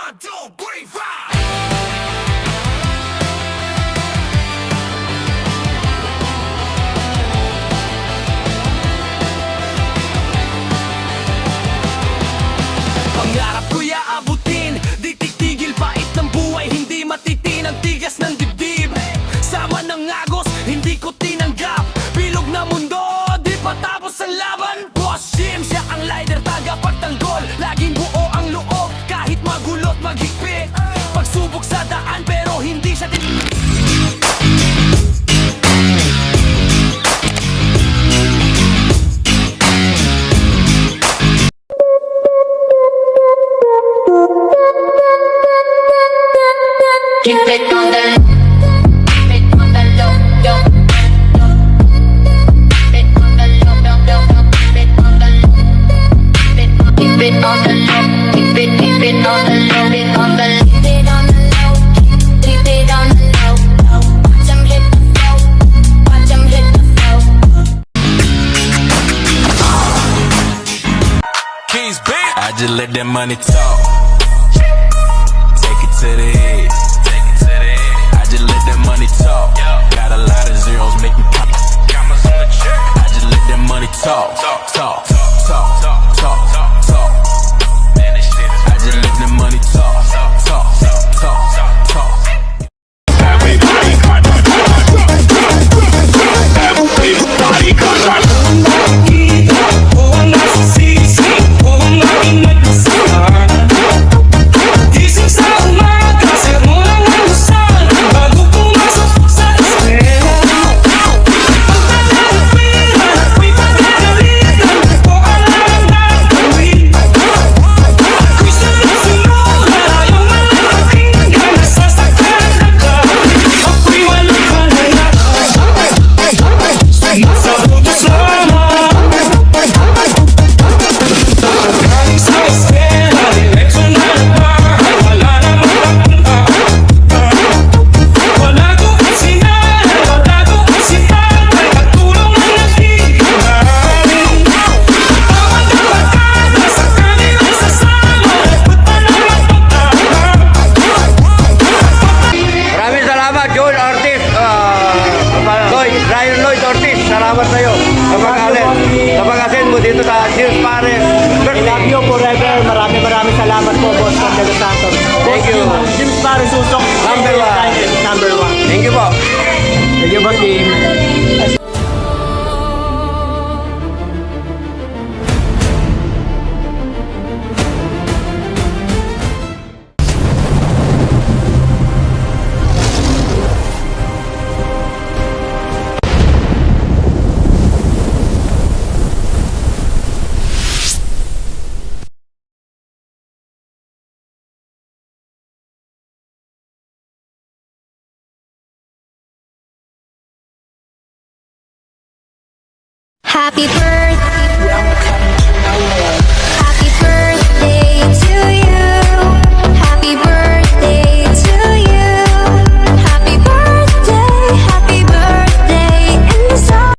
1, 2, 3, 4. Pangarap ko'y aabutin, di titigil pait ng buhay, hindi matitin ang tigas ng dibdib. Sama ng agos, hindi ko tinanggap, bilog na mundo, di patapos ang laban. Boss Jim, siya ang leader, tagapagtanggol, laging buo ang loob, kahit magulot, maghigpit. Pagsubok sa daan, pero hindi siya Keep it on the low, keep it on the low, low. Keep it on the low, low, low, low. Keep it on the low, keep it on the low, keep it on the low, keep it on the low, keep it on the low, keep it on the low, low. Watch 'em hit the flow, watch 'em hit the flow. Keys big. I just let that money talk. Take it to the head. I just let that money talk. Got a lot of zeros, make me pop. I just let that money talk. Talk. I just let that money talk. Talk. Gising sa umaga, sermon ang almusal, bago pumasok sa eskwela. Pagdala ng pera, ako'y pagkagalitan, o alam ang gagawin. Ako'y sunod-sunod, ayaw malakinggan, nasasaktan ang dami. Ako'y walang kalaya, sa utos lamang. Galing sa eskwela, diretso na ng bahay, wala namang papunta. Wala doon si nanay, wala doon si tatay, katulong ang nakikinig. Tawag ang barkada sa kanilang sasama, ba't pa naman pagtama? Maraming salamat, John Ortiz. Ryan Lloyd Ortiz, salamat sa'yo. Kapag-asin mo dito sa James Pares. I love you forever. Maraming salamat po, Boss Juan de los Santos. Thank you. James Pares Susok. Number one. Number 1. Thank you po. Thank you, Boss Team. Happy birthday.